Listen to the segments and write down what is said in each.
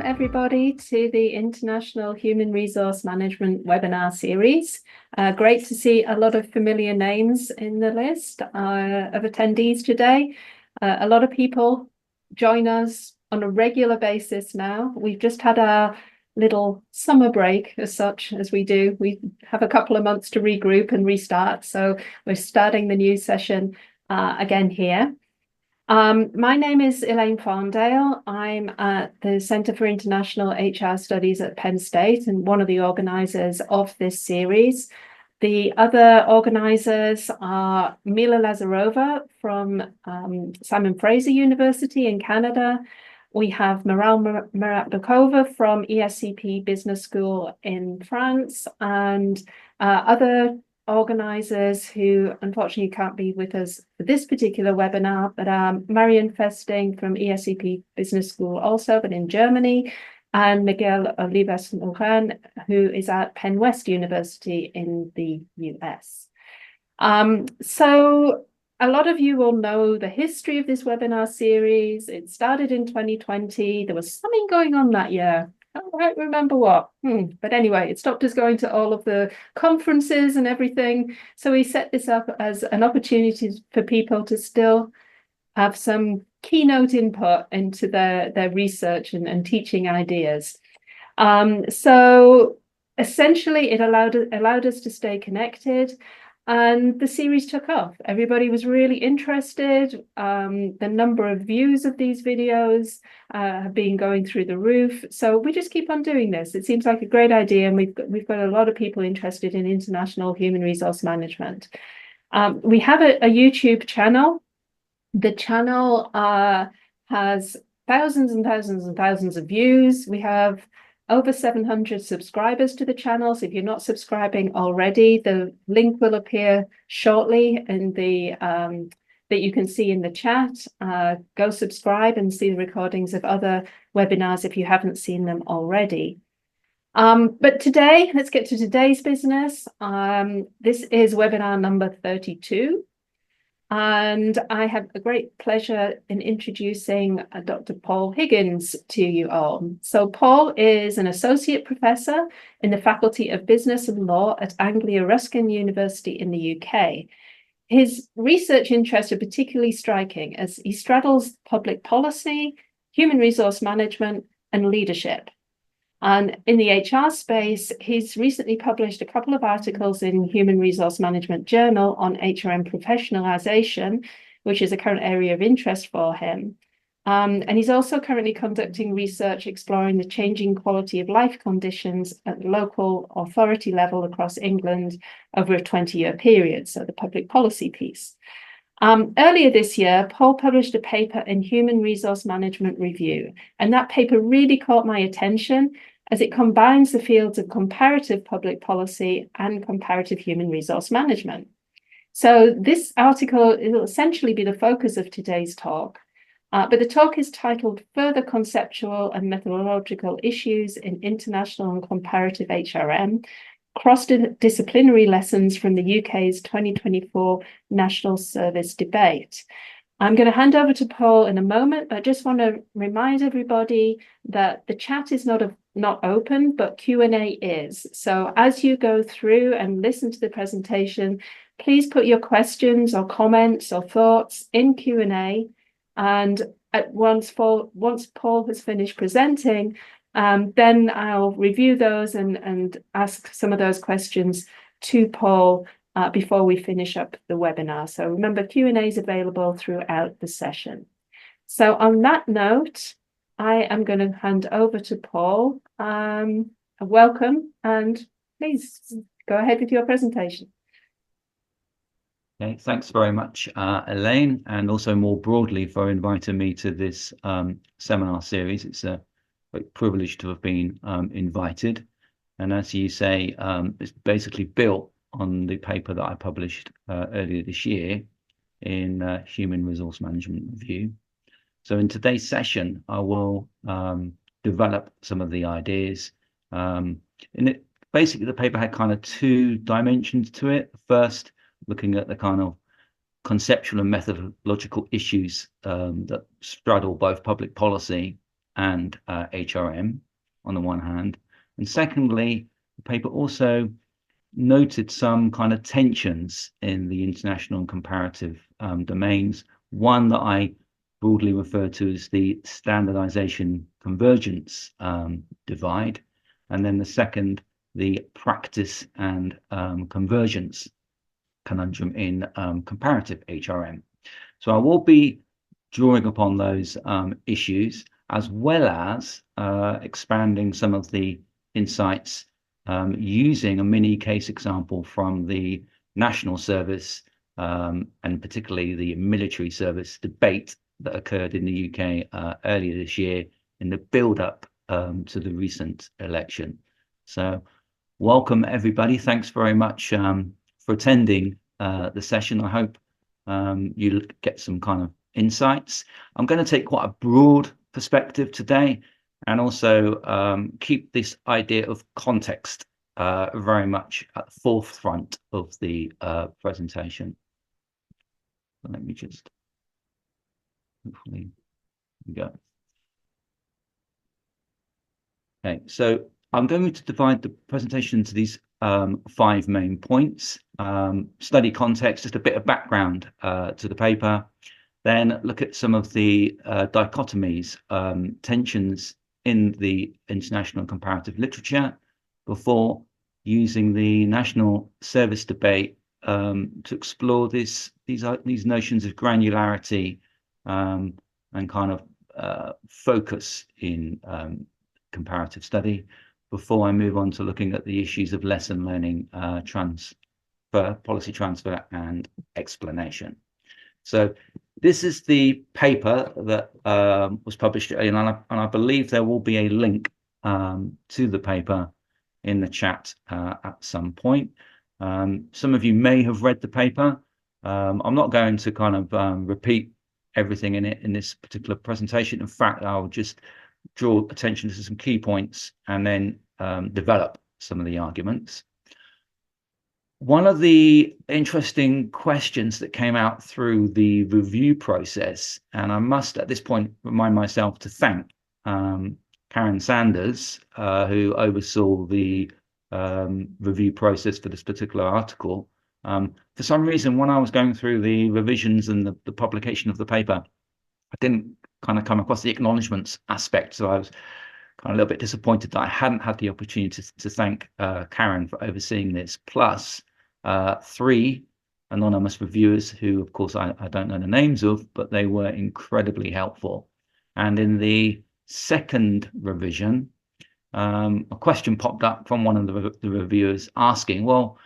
everybody to the International Human Resource Management webinar series. Great to see a lot of familiar names in the list of attendees today. A lot of people join us on a regular basis now. We've just had our little summer break, as such as we do. We have a couple of months to regroup and restart. So we're starting the new session again here. My name is Elaine Farndale. I'm at the Centre for International HR Studies at Penn State and one of the organisers of this series. The other organisers are Mila Lazarova from Simon Fraser University in Canada. We have Maral Muratbekova from ESCP Business School in France, and other organisers who unfortunately can't be with us for this particular webinar, but Marion Festing from ESCP Business School also, but in Germany, and Miguel Olivas-Morin, who is at Penn West University in the US. So a lot of you will know the history of this webinar series. It started in 2020. There was something going on that year. I don't remember what, but anyway, it stopped us going to all of the conferences and everything. So we set this up as an opportunity for people to still have some keynote input into their research and teaching ideas. So essentially, it allowed us to stay connected. And the series took off. Everybody was really interested. The number of views of these videos have been going through the roof. So we just keep on doing this. It seems like a great idea, and we've got a lot of people interested in international human resource management. We have a YouTube channel. The channel has thousands and thousands and thousands of views. We have over 700 subscribers to the channel. So if you're not subscribing already, the link will appear shortly in the that you can see in the chat. Go subscribe and see the recordings of other webinars if you haven't seen them already. But today, let's get to today's business. This is webinar number 32. And I have a great pleasure in introducing Dr. Paul Higgins to you all. So Paul is an associate professor in the Faculty of Business and Law at Anglia Ruskin University in the UK. His research interests are particularly striking as he straddles public policy, human resource management, and leadership. And in the HR space, he's recently published a couple of articles in Human Resource Management Journal on HRM professionalization, which is a current area of interest for him. And he's also currently conducting research exploring the changing quality of life conditions at the local authority level across England over a 20-year period, so the public policy piece. Earlier this year, Paul published a paper in Human Resource Management Review, and that paper really caught my attention as it combines the fields of comparative public policy and comparative human resource management. So this article will essentially be the focus of today's talk, but the talk is titled Further Conceptual and Methodological Issues in International and Comparative HRM, Cross-Disciplinary Lessons from the UK's 2024 National Service Debate. I'm going to hand over to Paul in a moment, but I just want to remind everybody that the chat is not open, but Q&A is. So as you go through and listen to the presentation, please put your questions or comments or thoughts in Q&A. And once Paul has finished presenting, then I'll review those and ask some of those questions to Paul before we finish up the webinar. So remember, Q&A is available throughout the session. So on that note, I am going to hand over to Paul. Welcome, and please go ahead with your presentation. Okay, thanks very much, Elaine, and also more broadly for inviting me to this seminar series. It's a great privilege to have been invited. And as you say, it's basically built on the paper that I published earlier this year in Human Resource Management Review. So in today's session, I will develop some of the ideas. Basically, the paper had kind of two dimensions to it. First, looking at the kind of conceptual and methodological issues that straddle both public policy and HRM on the one hand, and secondly, the paper also noted some kind of tensions in the international and comparative domains. One that I broadly refer to as the standardisation convergence divide, and then the second, the practice and convergence conundrum in comparative HRM. So I will be drawing upon those issues, as well as expanding some of the insights using a mini case example from the national service and particularly the military service debate that occurred in the UK earlier this year in the build-up to the recent election. So welcome everybody. Thanks very much for attending the session. I hope you get some kind of insights. I'm going to take quite a broad perspective today and also keep this idea of context very much at the forefront of the presentation. So let me just hopefully go. Okay, so I'm going to divide the presentation into these 5 main points. Study context, just a bit of background to the paper. Then look at some of the dichotomies, tensions in the international comparative literature before using the national service debate to explore these notions of granularity and kind of focus in comparative study before I move on to looking at the issues of lesson learning, transfer, policy transfer, and explanation. So this is the paper that was published, and I believe there will be a link to the paper in the chat at some point. Some of you may have read the paper. I'm not going to kind of repeat everything in it in this particular presentation. In fact, I'll just draw attention to some key points and then develop some of the arguments. One of the interesting questions that came out through the review process, and I must at this point remind myself to thank Karen Sanders, who oversaw the review process for this particular article. For some reason, when I was going through the revisions and the publication of the paper, I didn't kind of come across the acknowledgements aspect. So I was kind of a little bit disappointed that I hadn't had the opportunity to thank Karen for overseeing this, plus 3 anonymous reviewers who, of course, I don't know the names of, but they were incredibly helpful. And in the second revision, a question popped up from one of the reviewers asking, well,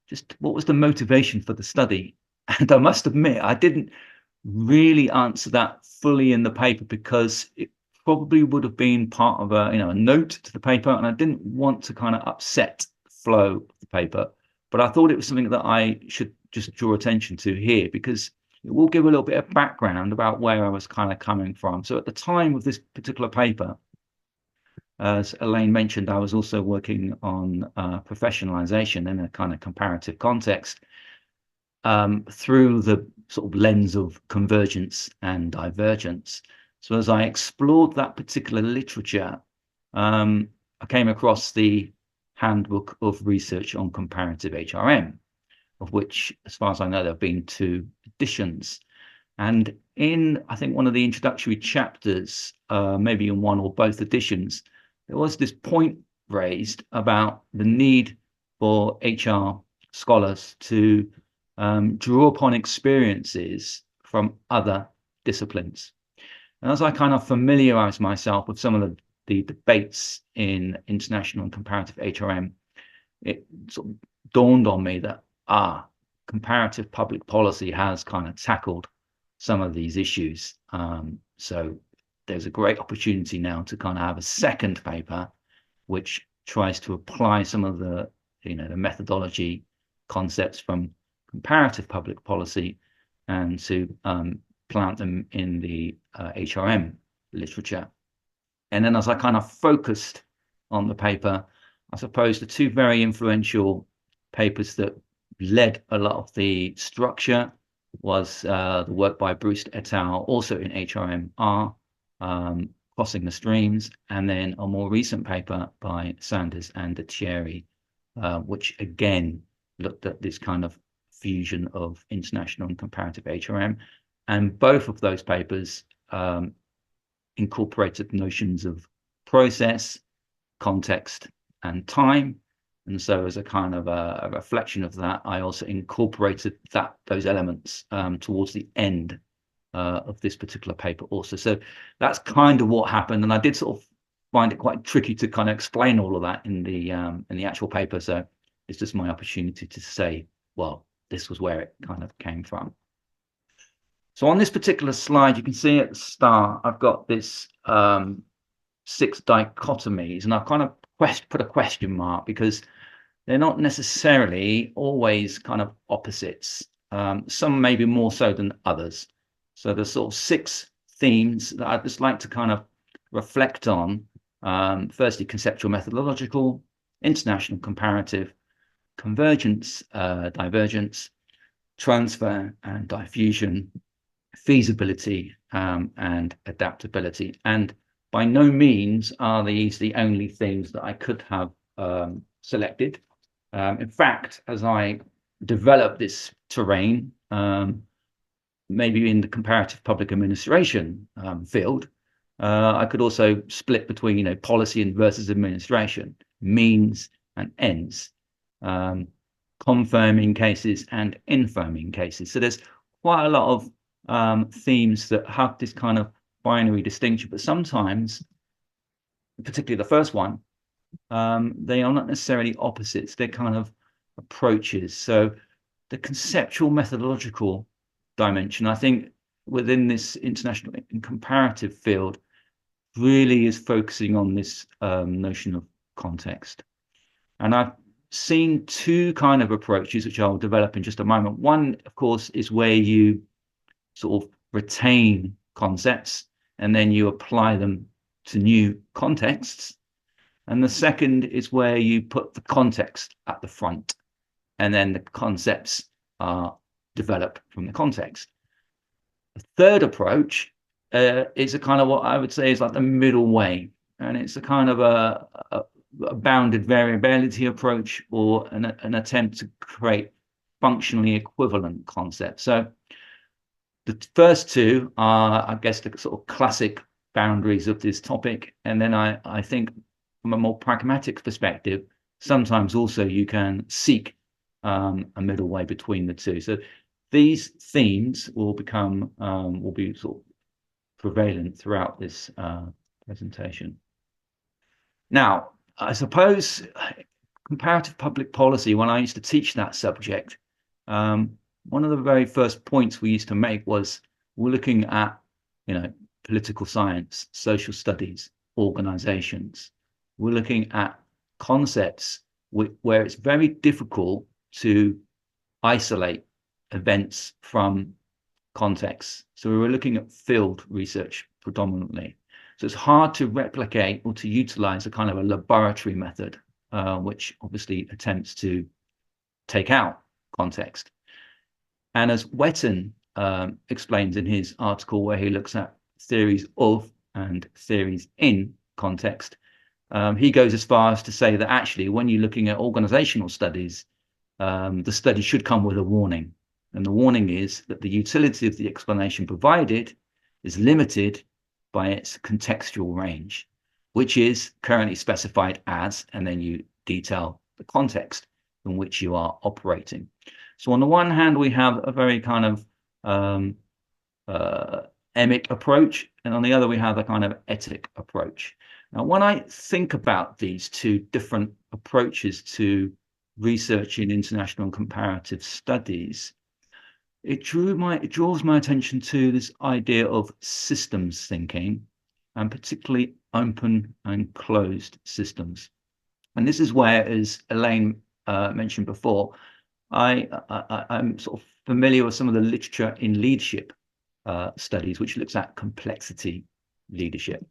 just what was the motivation for the study? And I must admit, I didn't really answer that fully in the paper because it probably would have been part of a note to the paper, and I didn't want to kind of upset the flow of the paper. But I thought it was something that I should just draw attention to here because it will give a little bit of background about where I was kind of coming from. So at the time of this particular paper, as Elaine mentioned, I was also working on professionalization in a kind of comparative context through the sort of lens of convergence and divergence. So as I explored that particular literature, I came across the Handbook of Research on Comparative HRM, of which, as far as I know, there have been 2 editions. And in, I think, one of the introductory chapters, maybe in one or both editions, there was this point raised about the need for HR scholars to draw upon experiences from other disciplines. And as I kind of familiarized myself with some of the debates in international and comparative HRM, it sort of dawned on me that comparative public policy has kind of tackled some of these issues. So there's a great opportunity now to kind of have a second paper which tries to apply some of the the methodology concepts from comparative public policy and to plant them in the HRM literature. And then as I kind of focused on the paper, I suppose the 2 very influential papers that led a lot of the structure was the work by Bruce et al., also in HRMR, Crossing the Streams, and then a more recent paper by Sanders and Thierry, which again looked at this kind of fusion of international and comparative HRM. And both of those papers incorporated notions of process, context, and time. And so as a kind of a reflection of that, I also incorporated those elements towards the end of this particular paper also. So that's kind of what happened. And I did sort of find it quite tricky to kind of explain all of that in the actual paper. So it's just my opportunity to say, well, this was where it kind of came from. So on this particular slide, you can see at the start, I've got this 6 dichotomies, and I've kind of put a question mark because they're not necessarily always kind of opposites. Some maybe more so than others. So there's sort of 6 themes that I'd just like to kind of reflect on. Firstly, conceptual methodological, international comparative, convergence, divergence, transfer and diffusion, feasibility, and adaptability. And by no means are these the only things that I could have selected. In fact, as I developed this terrain, maybe in the comparative public administration field, I could also split between, you know, policy and versus administration, means and ends, confirming cases and infirming cases. So there's quite a lot of themes that have this kind of binary distinction, but sometimes, particularly the first one, they are not necessarily opposites, they're kind of approaches. So the conceptual methodological dimension, I think, within this international and comparative field really is focusing on this notion of context. And I've seen 2 kind of approaches, which I'll develop in just a moment. One, of course, is where you sort of retain concepts and then you apply them to new contexts. And the second is where you put the context at the front and then the concepts are developed from the context. The third approach is a kind of what I would say is like the middle way. And it's a kind of a bounded variability approach, or an attempt to create functionally equivalent concepts. So the first 2 are, I guess, the sort of classic boundaries of this topic. And then I think from a more pragmatic perspective, sometimes also you can seek a middle way between the 2. So these themes will become, will be sort of prevalent throughout this presentation. Now, I suppose comparative public policy, when I used to teach that subject, one of the very first points we used to make was we're looking at, you know, political science, social studies, organizations. We're looking at concepts where it's very difficult to isolate events from context. So we were looking at field research predominantly. So it's hard to replicate or to utilize a kind of a laboratory method, which obviously attempts to take out context. And as Wetton explains in his article where he looks at theories of and theories in context, he goes as far as to say that actually when you're looking at organizational studies, the study should come with a warning. And the warning is that the utility of the explanation provided is limited by its contextual range, which is currently specified as, and then you detail the context in which you are operating. So on the one hand, we have a very kind of emic approach, and on the other, we have a kind of etic approach. Now, when I think about these 2 different approaches to research in international and comparative studies, it draws my attention to this idea of systems thinking, and particularly open and closed systems. And this is where, as Elaine mentioned before, I'm sort of familiar with some of the literature in leadership studies, which looks at complexity leadership.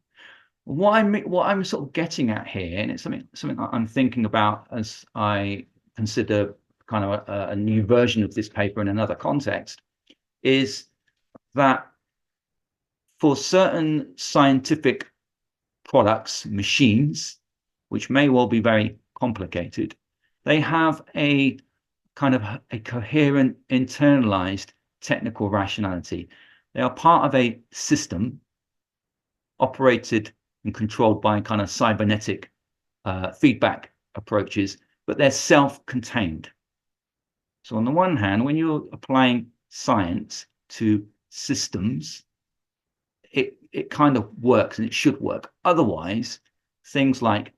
What I'm sort of getting at here, and it's something I'm thinking about as I consider kind of a new version of this paper in another context, is that for certain scientific products, machines, which may well be very complicated, they have a kind of a coherent, internalized technical rationality. They are part of a system operated and controlled by kind of cybernetic feedback approaches, but they're self-contained. So on the one hand, when you're applying science to systems, it kind of works, and it should work. Otherwise, things like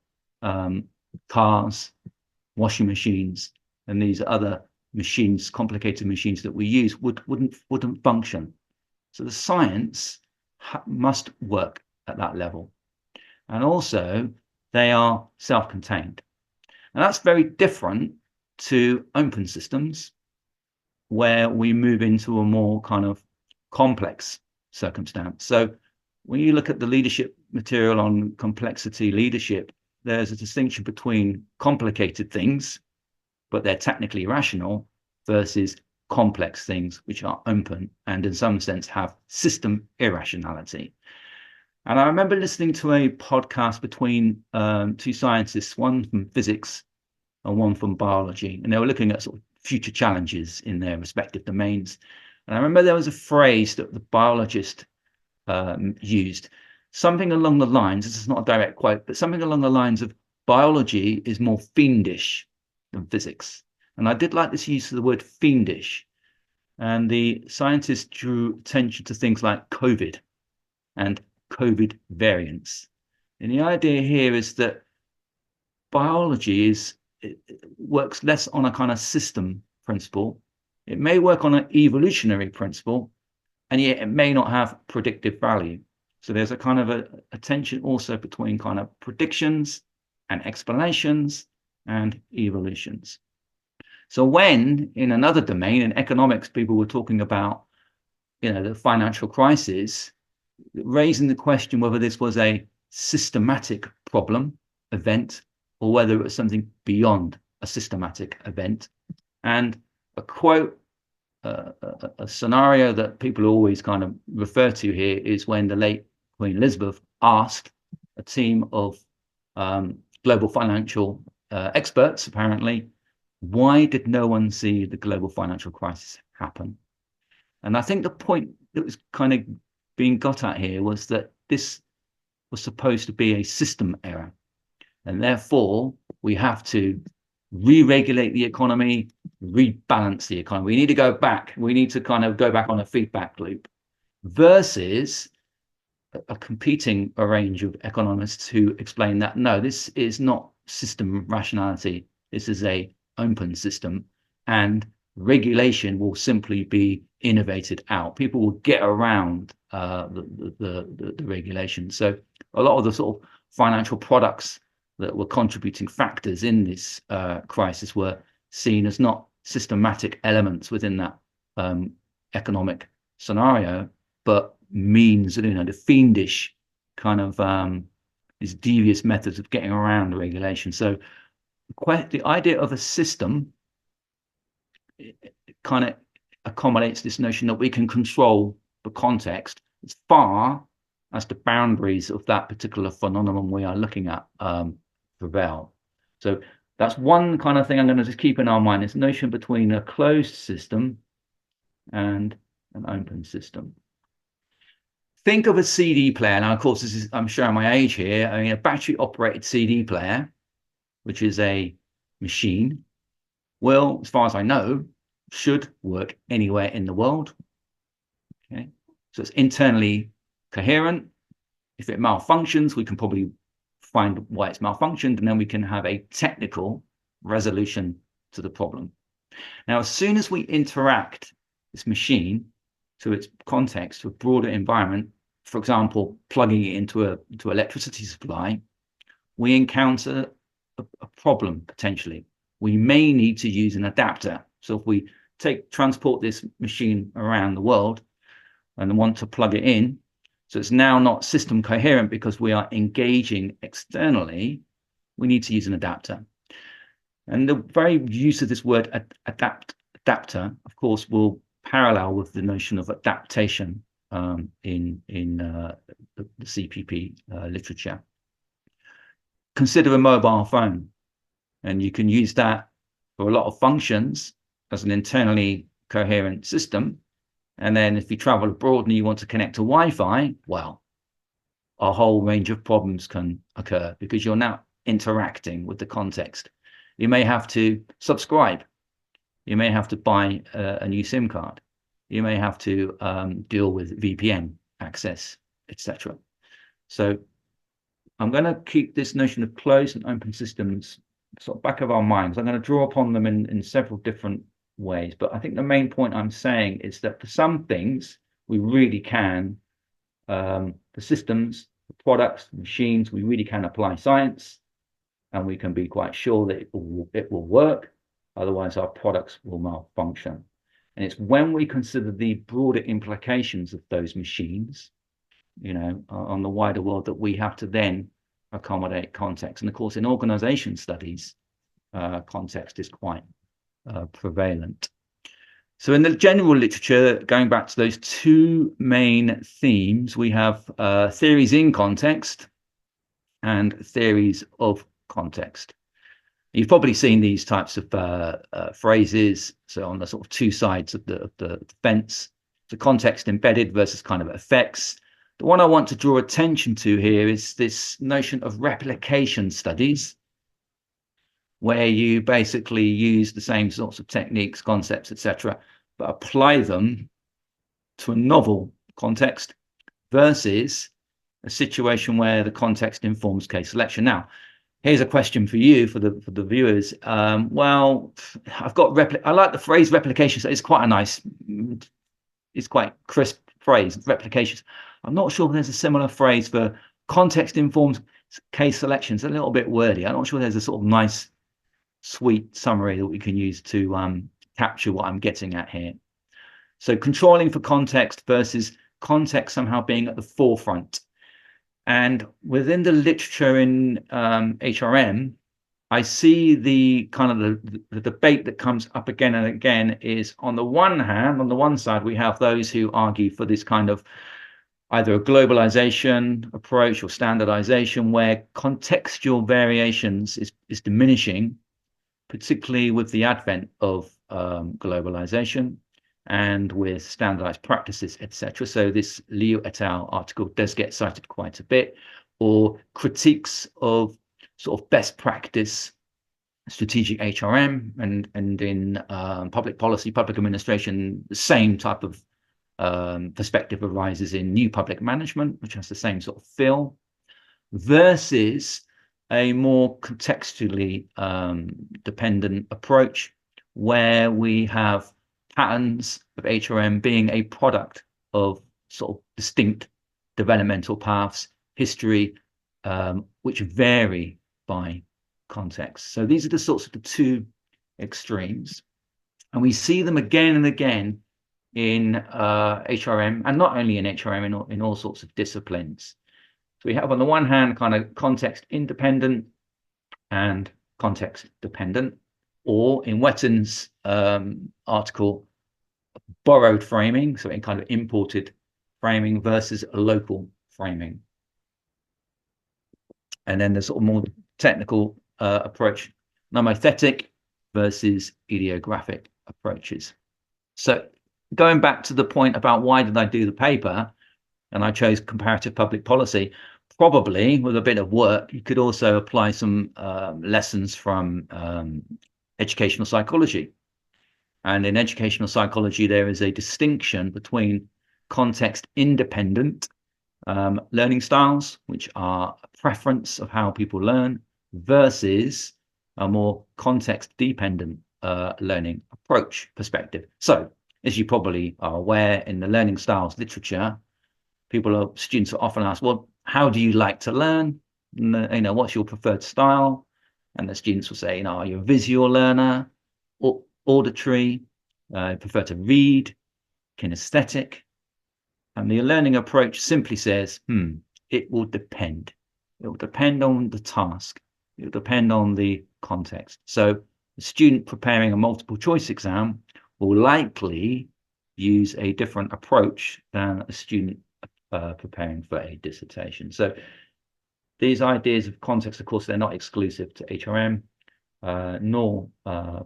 cars, washing machines, and these other machines, complicated machines that we use, wouldn't function. So the science must work at that level. And also, they are self-contained. And that's very different to open systems, where we move into a more kind of complex circumstance. So when you look at the leadership material on complexity leadership, there's a distinction between complicated things, but they're technically rational, versus complex things, which are open and in some sense have system irrationality. And I remember listening to a podcast between two scientists, one from physics and one from biology, and they were looking at sort of future challenges in their respective domains. And I remember there was a phrase that the biologist used, something along the lines, this is not a direct quote, but something along the lines of, biology is more fiendish than physics. And I did like this use of the word fiendish. And the scientists drew attention to things like COVID and COVID variants. And the idea here is that biology it works less on a kind of system principle. It may work on an evolutionary principle, and yet it may not have predictive value. So there's a kind of a tension also between kind of predictions and explanations and evolutions. So when in another domain, in economics, people were talking about, the financial crisis, raising the question whether this was a systematic problem, event, or whether it was something beyond a systematic event. And a quote, a scenario that people always kind of refer to here is when the late Queen Elizabeth asked a team of global financial experts, apparently, why did no one see the global financial crisis happen? And I think the point that was kind of being got at here was that this was supposed to be a system error. And therefore, we have to re-regulate the economy, rebalance the economy. We need to go back. We need to kind of go back on a feedback loop, versus a competing range of economists who explain that, no, this is not system rationality. This is a open system, and regulation will simply be innovated out. People will get around the regulation. So a lot of the sort of financial products that were contributing factors in this crisis were seen as not systematic elements within that economic scenario, but means, the fiendish kind of these devious methods of getting around the regulation. So the idea of a system kind of accommodates this notion that we can control the context as far as the boundaries of that particular phenomenon we are looking at prevail. So that's one kind of thing I'm going to just keep in our mind, this notion between a closed system and an open system. Think of a CD player. Now, of course, I'm showing my age here. I mean, a battery-operated CD player, which is a machine, well, as far as I know, should work anywhere in the world. Okay, so it's internally coherent. If it malfunctions, we can probably find why it's malfunctioned, and then we can have a technical resolution to the problem. Now, as soon as we interact this machine to its context, to a broader environment, for example, plugging it into electricity supply, we encounter a problem potentially. We may need to use an adapter. So if we transport this machine around the world and want to plug it in, so it's now not system coherent because we are engaging externally, we need to use an adapter. And the very use of this word adapter, of course, will parallel with the notion of adaptation in the CPP literature. consider a mobile phone, and you can use that for a lot of functions as an internally coherent system. And then if you travel abroad and you want to connect to Wi-Fi, well, a whole range of problems can occur because you're now interacting with the context. You may have to subscribe. You may have to buy a new SIM card. You may have to deal with VPN access, etc. So I'm going to keep this notion of closed and open systems sort of back of our minds. I'm going to draw upon them in several different ways. But I think the main point I'm saying is that for some things, we really can, the systems, the products, the machines, we really can apply science, and we can be quite sure that it will work. Otherwise, our products will malfunction. And it's when we consider the broader implications of those machines, you know, on the wider world, that we have to then accommodate context. And of course, in organization studies, context is quite prevalent. So in the general literature, going back to those two main themes, we have theories in context and theories of context. You've probably seen these types of phrases. So on the sort of two sides of the fence, the context embedded versus kind of effects. The one I want to draw attention to here is this notion of replication studies, where you basically use the same sorts of techniques, concepts, etc., but apply them to a novel context versus a situation where the context informs case selection. Now, here's a question for you, for the viewers. Well, I've got I like the phrase replication. So it's quite a nice, it's quite crisp phrase, replications. I'm not sure if there's a similar phrase for context informs case selection. It's a little bit wordy. I'm not sure there's a sort of nice, sweet summary that we can use to capture what I'm getting at here. So controlling for context versus context somehow being at the forefront. And within the literature in HRM, I see the kind of the debate that comes up again and again is, on the one hand, on the one side, we have those who argue for this kind of either a globalization approach or standardization, where contextual variations is diminishing, particularly with the advent of globalization and with standardized practices, etc. So this Liu et al. Article does get cited quite a bit, or critiques of sort of best practice strategic HRM, and in public policy, public administration, the same type of perspective arises in new public management, which has the same sort of feel, versus a more contextually dependent approach, where we have patterns of HRM being a product of sort of distinct developmental paths, history, which vary by context. So these are the sorts of the two extremes, and we see them again and again in HRM, and not only in HRM, in all sorts of disciplines. So we have, on the one hand, kind of context independent and context dependent, or in Wetton's article, borrowed framing, so in kind of imported framing versus a local framing. And then the sort of more technical approach, nomothetic versus ideographic approaches. So going back to the point about why did I do the paper, and I chose comparative public policy, probably with a bit of work, you could also apply some lessons from educational psychology. And in educational psychology, there is a distinction between context independent learning styles, which are a preference of how people learn, versus a more context dependent learning approach perspective. So, as you probably are aware, in the learning styles literature, students are often asked, well, how do you like to learn? And, what's your preferred style? And the students will say, are you a visual learner, or auditory, prefer to read, kinesthetic? And the learning approach simply says, it will depend. It will depend on the task. It will depend on the context. So a student preparing a multiple choice exam will likely use a different approach than a student preparing for a dissertation. So These ideas of context, of course, they're not exclusive to HRM, nor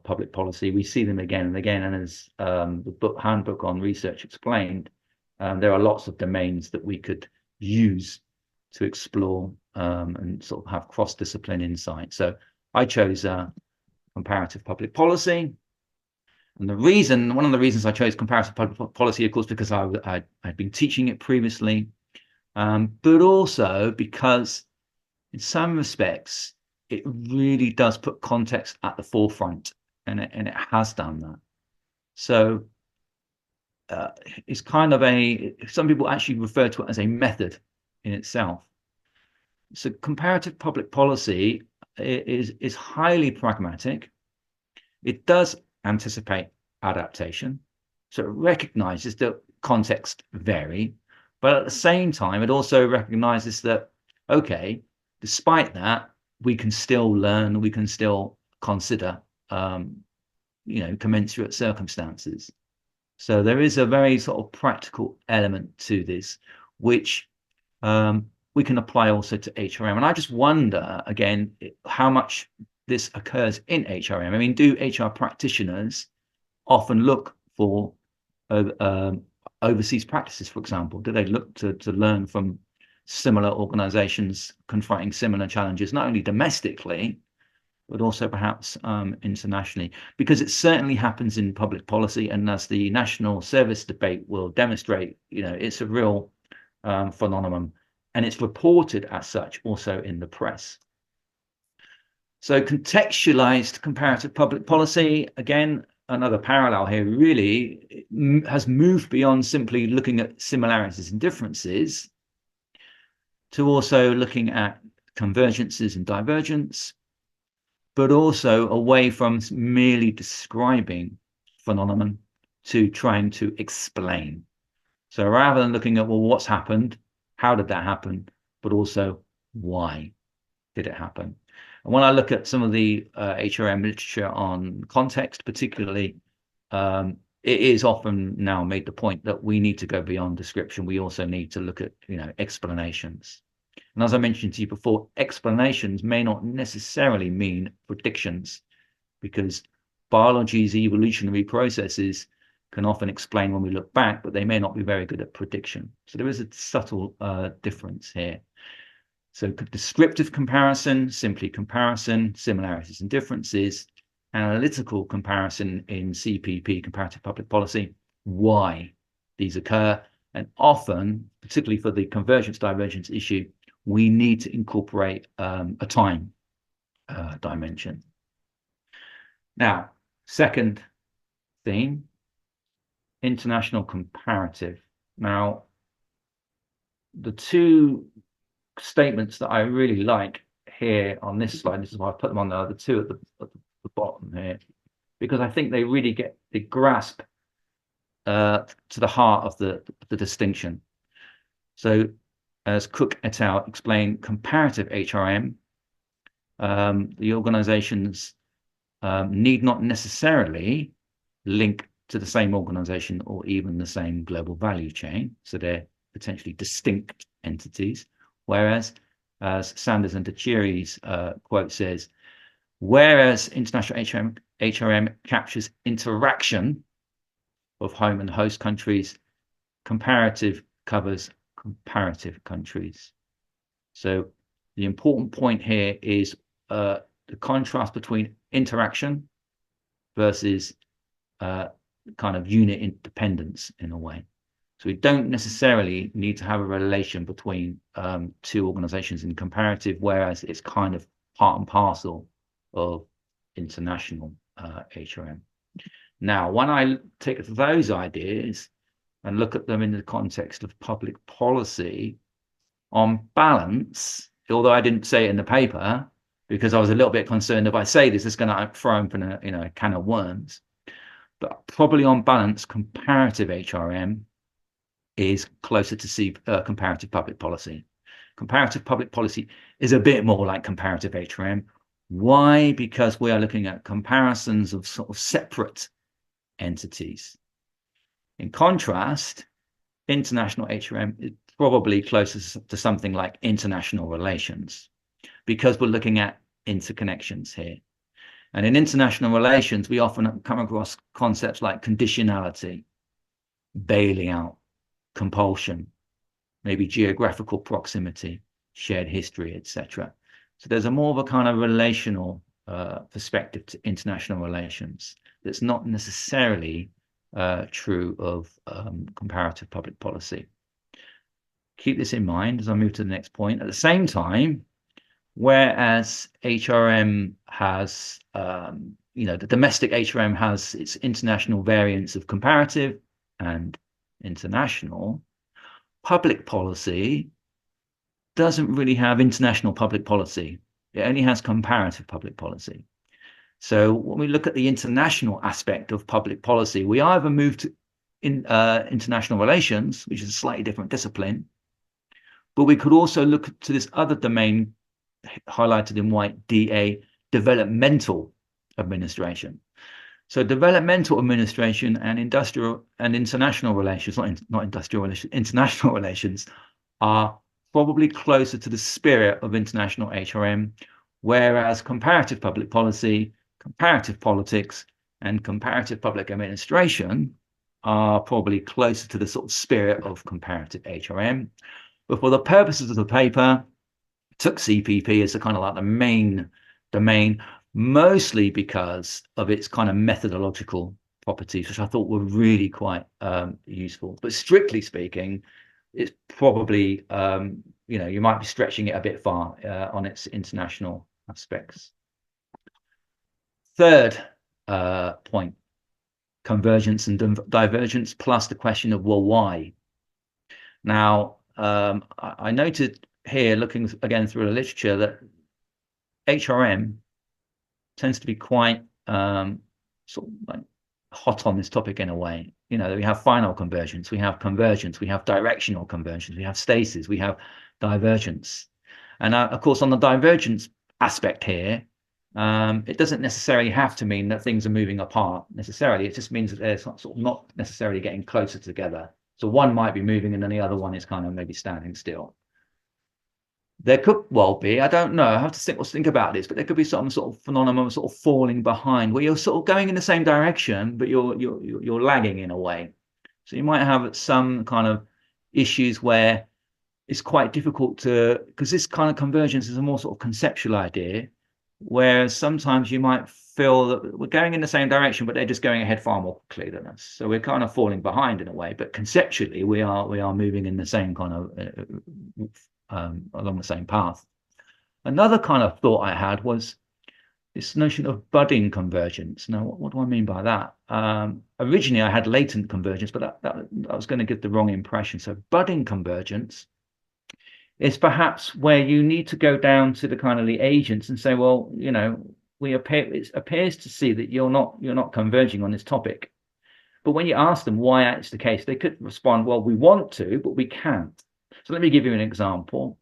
public policy. We see them again and again, and as the handbook on research explained, there are lots of domains that we could use to explore and sort of have cross-discipline insight. So I chose comparative public policy. And one of the reasons I chose comparative public policy, of course, because I'd been teaching it previously, but also because in some respects, it really does put context at the forefront, and it has done that. So it's kind of some people actually refer to it as a method in itself. So comparative public policy is highly pragmatic. It does anticipate adaptation. So it recognizes that contexts vary, but at the same time, it also recognizes that, okay, despite that, we can still learn, we can still consider, commensurate circumstances. So there is a very sort of practical element to this, which we can apply also to HRM. And I just wonder, again, how much this occurs in HRM. I mean, do HR practitioners often look for overseas practices, for example? Do they look to learn from similar organizations confronting similar challenges, not only domestically, but also perhaps internationally? Because it certainly happens in public policy, and as the national service debate will demonstrate, it's a real phenomenon, and it's reported as such also in the press. So contextualized comparative public policy, again, another parallel here, really has moved beyond simply looking at similarities and differences to also looking at convergences and divergence, but also away from merely describing phenomenon to trying to explain. So rather than looking at, well, what's happened, how did that happen, but also why did it happen? And when I look at some of the HRM literature on context, particularly, it is often now made the point that we need to go beyond description. We also need to look at, explanations. And as I mentioned to you before, explanations may not necessarily mean predictions, because biology's evolutionary processes can often explain when we look back, but they may not be very good at prediction. So there is a subtle difference here. So descriptive comparison, simply comparison, similarities and differences. Analytical comparison in CPP, comparative public policy, why these occur. And often, particularly for the convergence divergence issue, we need to incorporate a time dimension. Now, second theme, international comparative. Now, the two statements that I really like here on this slide, this is why I put them on there, the two at the bottom here, because I think they really grasp to the heart of the distinction. So as Cook et al. Explain, comparative HRM, the organizations need not necessarily link to the same organization or even the same global value chain. So they're potentially distinct entities. Whereas, as Sanders and DeChiri's quote says, whereas international HRM captures interaction of home and host countries, comparative covers comparative countries. So the important point here is the contrast between interaction versus kind of unit independence in a way. So we don't necessarily need to have a relation between two organizations in comparative, whereas it's kind of part and parcel of international HRM. Now, when I take those ideas and look at them in the context of public policy, on balance, although I didn't say it in the paper, because I was a little bit concerned if I say this, it's going to throw open a can of worms. But probably on balance, comparative HRM is closer to comparative public policy. Comparative public policy is a bit more like comparative HRM. Why? Because we are looking at comparisons of sort of separate entities. In contrast, international HRM is probably closest to something like international relations, because we're looking at interconnections here. And in international relations, we often come across concepts like conditionality, bailing out, compulsion, maybe geographical proximity, shared history, etc. So there's a more of a kind of relational perspective to international relations that's not necessarily true of comparative public policy. Keep this in mind as I move to the next point. At the same time, whereas HRM has, the domestic HRM has its international variants of comparative and international, public policy doesn't really have international public policy. It only has comparative public policy. So when we look at the international aspect of public policy, we either move to international relations, which is a slightly different discipline, but we could also look to this other domain highlighted in white, DA, developmental administration. So developmental administration and industrial and international relations, not industrial relations, international relations are probably closer to the spirit of international HRM, whereas comparative public policy, comparative politics, and comparative public administration are probably closer to the sort of spirit of comparative HRM. But for the purposes of the paper, took CPP as the kind of like the main domain, mostly because of its kind of methodological properties, which I thought were really quite useful. But strictly speaking, it's probably, you might be stretching it a bit far on its international aspects. Third point, convergence and divergence, plus the question of, well, why? Now, I noted here, looking again through the literature, that HRM tends to be quite sort of like hot on this topic in a way. We have final convergence, we have convergence, we have directional convergence, we have stasis, we have divergence. And of course, on the divergence aspect here, it doesn't necessarily have to mean that things are moving apart necessarily. It just means that they're sort of not necessarily getting closer together. So one might be moving and then the other one is kind of maybe standing still. There could well be, I don't know, I have to think about this, but there could be some sort of phenomenon sort of falling behind, where you're sort of going in the same direction, but you're lagging in a way. So you might have some kind of issues where it's quite difficult to, because this kind of convergence is a more sort of conceptual idea, whereas sometimes you might feel that we're going in the same direction, but they're just going ahead far more quickly than us. So we're kind of falling behind in a way, but conceptually we are moving in the same kind of along the same path. Another kind of thought I had was this notion of budding convergence. Now, what do I mean by that? Originally, I had latent convergence, but that was going to give the wrong impression. So budding convergence is perhaps where you need to go down to the kind of the agents and say, well, it appears to see that you're not converging on this topic. But when you ask them why that's the case, they could respond, well, we want to, but we can't. So let me give you an example.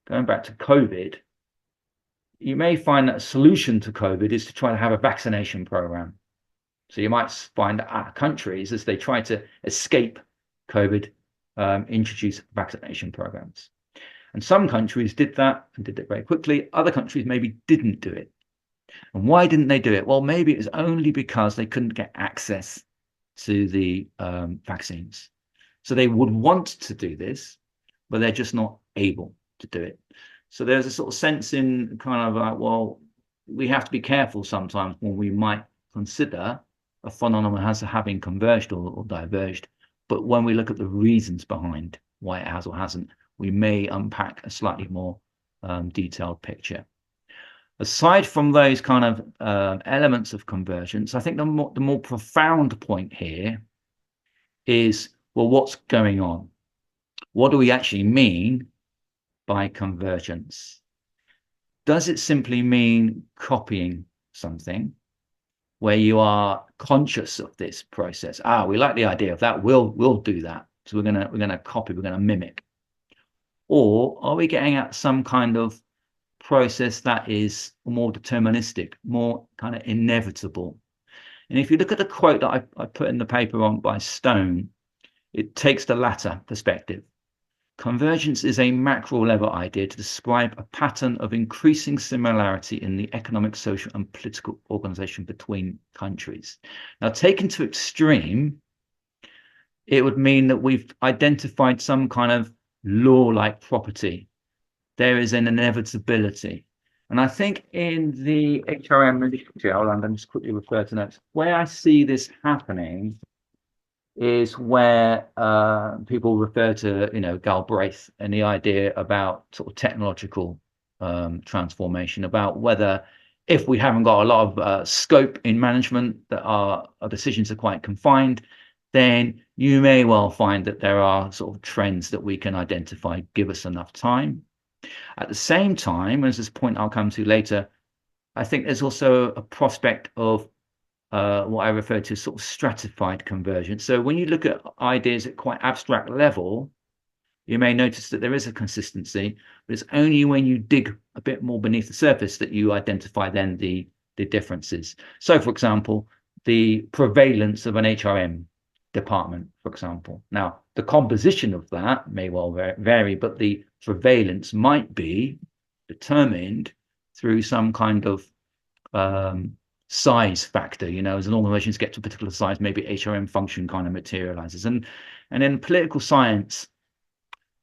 Going back to COVID, you may find that a solution to COVID is to try to have a vaccination program. So you might find that countries, as they try to escape COVID, introduce vaccination programs. And some countries did that and did it very quickly. Other countries maybe didn't do it. And why didn't they do it? Well, maybe it was only because they couldn't get access to the vaccines. So they would want to do this, but they're just not able to do it. So there's a sort of sense in kind of like, well, we have to be careful sometimes when we might consider a phenomenon as having converged or diverged. But when we look at the reasons behind why it has or hasn't, we may unpack a slightly more detailed picture. Aside from those kind of elements of convergence, I think the more profound point here is, well, what's going on? What do we actually mean by convergence? Does it simply mean copying something where you are conscious of this process? We like the idea of that. We'll do that. So we're gonna copy. We're gonna mimic. Or are we getting at some kind of process that is more deterministic, more kind of inevitable? And if you look at the quote that I put in the paper by Stone, it takes the latter perspective. Convergence is a macro level idea to describe a pattern of increasing similarity in the economic, social, and political organization between countries. Now, taken to extreme, it would mean that we've identified some kind of law-like property. There is an inevitability. And I think in the HRM literature, I'll just quickly refer to notes, where I see this happening is where people refer to, Galbraith and the idea about sort of technological transformation, about whether if we haven't got a lot of scope in management, that our decisions are quite confined, then you may well find that there are sort of trends that we can identify, give us enough time. At the same time, as this point I'll come to later, I think there's also a prospect of what I refer to as sort of stratified convergence. So when you look at ideas at quite abstract level, you may notice that there is a consistency, but it's only when you dig a bit more beneath the surface that you identify then the differences. So, for example, the prevalence of an HRM department, for example. Now, the composition of that may well vary, but the prevalence might be determined through some kind of size factor. As an organizations get to a particular size, maybe HRM function kind of materializes. And in political science,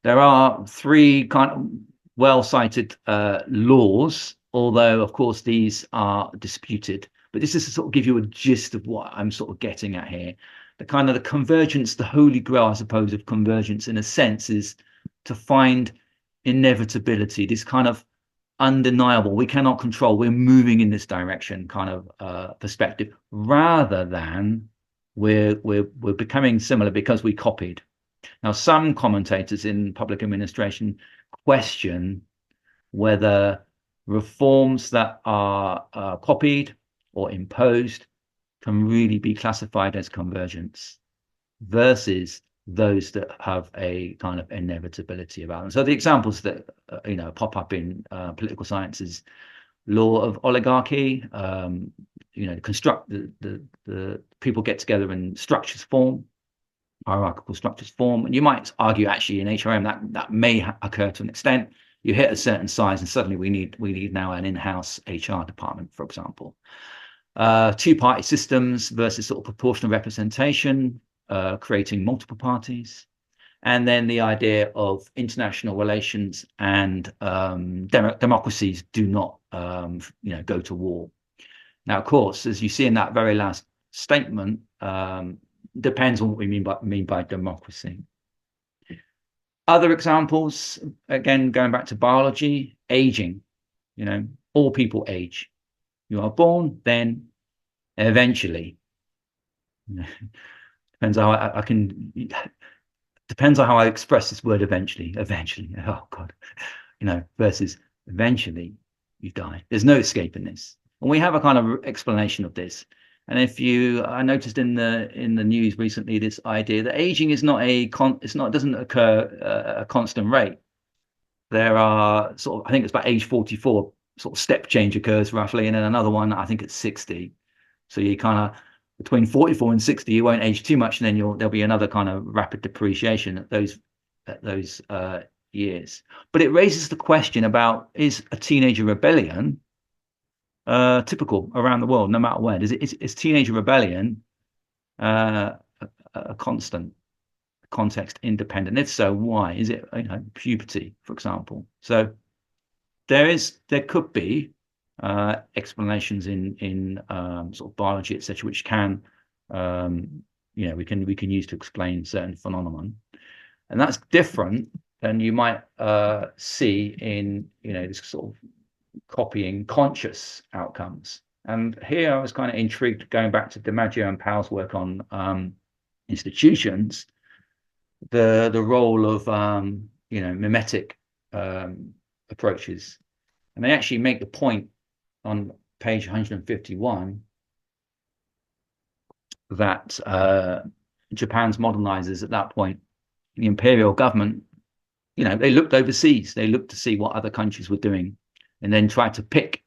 there are three kind of well-cited laws, although of course these are disputed. But this is to sort of give you a gist of what I'm sort of getting at here. The kind of the convergence, the holy grail, I suppose, of convergence in a sense is to find inevitability, this kind of undeniable, we cannot control, we're moving in this direction kind of perspective, rather than we're becoming similar because we copied. Now, some commentators in public administration question whether reforms that are copied or imposed can really be classified as convergence versus those that have a kind of inevitability about them. So the examples that pop up in political sciences, law of oligarchy, construct the people get together and structures form, hierarchical structures form, and you might argue actually in HRM that may occur to an extent. You hit a certain size and suddenly we need now an in-house HR department, for example. Two-party systems versus sort of proportional representation, creating multiple parties, and then the idea of international relations and democracies do not go to war. Now, of course, as you see in that very last statement, depends on what we mean by democracy. Other examples, again, going back to biology, aging. All people age. You are born, then eventually. Depends on how I express this word eventually. Oh God, versus eventually you die. There's no escaping this. And we have a kind of explanation of this. And I noticed in the news recently this idea that aging is not doesn't occur at a constant rate. There are sort of, I think it's about age 44, sort of step change occurs roughly, and then another one I think it's 60. So you kind of between 44 and 60, you won't age too much, and then there'll be another kind of rapid depreciation at those years. But it raises the question about, is a teenager rebellion typical around the world, no matter where? Is teenager rebellion a constant, context independent? If so, why? Is it puberty, for example? So there could be explanations in sort of biology, etc., which can we can use to explain certain phenomenon, and that's different than you might see in this sort of copying conscious outcomes. And here I was kind of intrigued, going back to DiMaggio and Powell's work on institutions, the role of mimetic approaches, and they actually make the point on page 151 that Japan's modernizers at that point, the imperial government, they looked overseas, they looked to see what other countries were doing, and then tried to pick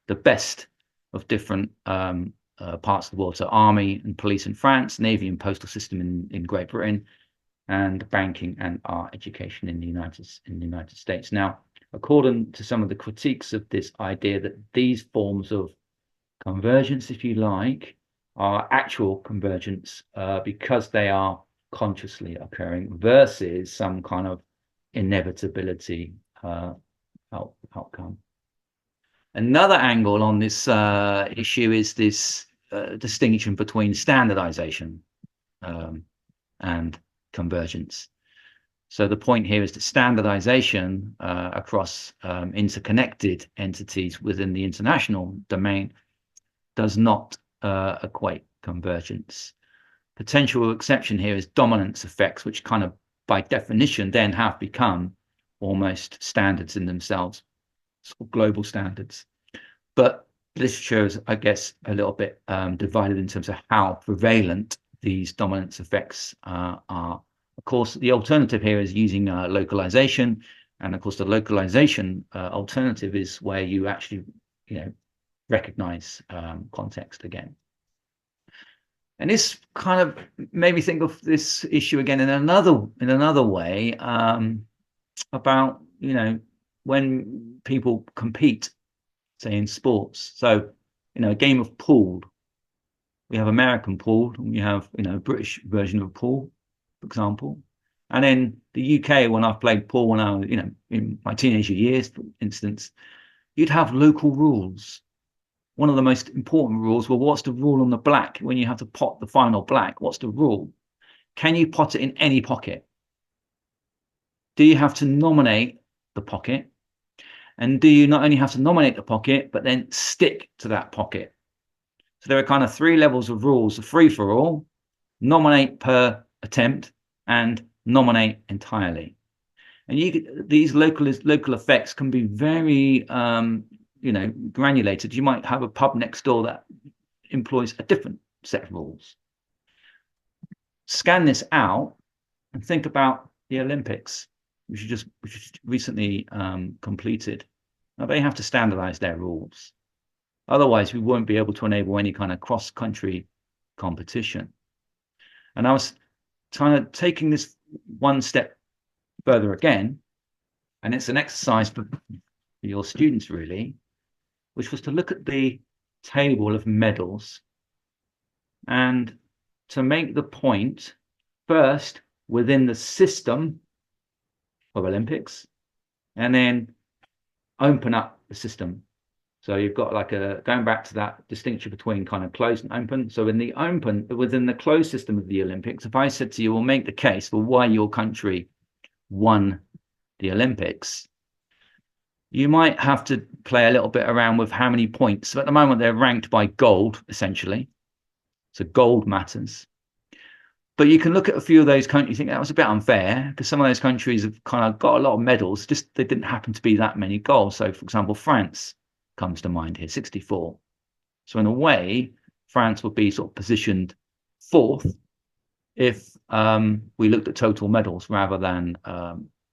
the best of different parts of the world. So army and police in France, navy and postal system in Great Britain, and banking and art education in the United States. Now, according to some of the critiques of this idea that these forms of convergence, if you like, are actual convergence because they are consciously occurring versus some kind of inevitability outcome. Another angle on this issue is this distinction between standardization and convergence. So the point here is that standardization across interconnected entities within the international domain does not equate convergence. Potential exception here is dominance effects, which kind of by definition then have become almost standards in themselves, sort of global standards. But literature is, I guess, a little bit divided in terms of how prevalent these dominance effects are. Of course, the alternative here is using localization. And of course, the localization alternative is where you actually, recognize context again. And this kind of made me think of this issue again in another way about, when people compete, say in sports. So, a game of pool, we have American pool, and we have, British version of pool, for example. And in the UK, when I've played pool when I was, in my teenager years, for instance, you'd have local rules. One of the most important rules, well, what's the rule on the black? When you have to pot the final black, what's the rule? Can you pot it in any pocket? Do you have to nominate the pocket? And do you not only have to nominate the pocket, but then stick to that pocket? So there are kind of 3 levels of rules: a free-for-all, nominate per attempt, and nominate entirely. And these local effects can be very granulated. You might have a pub next door that employs a different set of rules. Scan this out and think about the Olympics, which just recently completed. Now they have to standardize their rules. Otherwise, we won't be able to enable any kind of cross-country competition. And I was kind of taking this one step further again, and it's an exercise for your students really, which was to look at the table of medals and to make the point first within the system of Olympics and then open up the system. So you've got like going back to that distinction between kind of closed and open. So in the open, within the closed system of the Olympics, if I said to you, well, make the case for why your country won the Olympics, you might have to play a little bit around with how many points. So at the moment, they're ranked by gold, essentially. So gold matters. But you can look at a few of those countries, think that was a bit unfair because some of those countries have kind of got a lot of medals, just they didn't happen to be that many goals. So, for example, France comes to mind here, 64. So in a way, France would be sort of positioned 4th if we looked at total medals rather than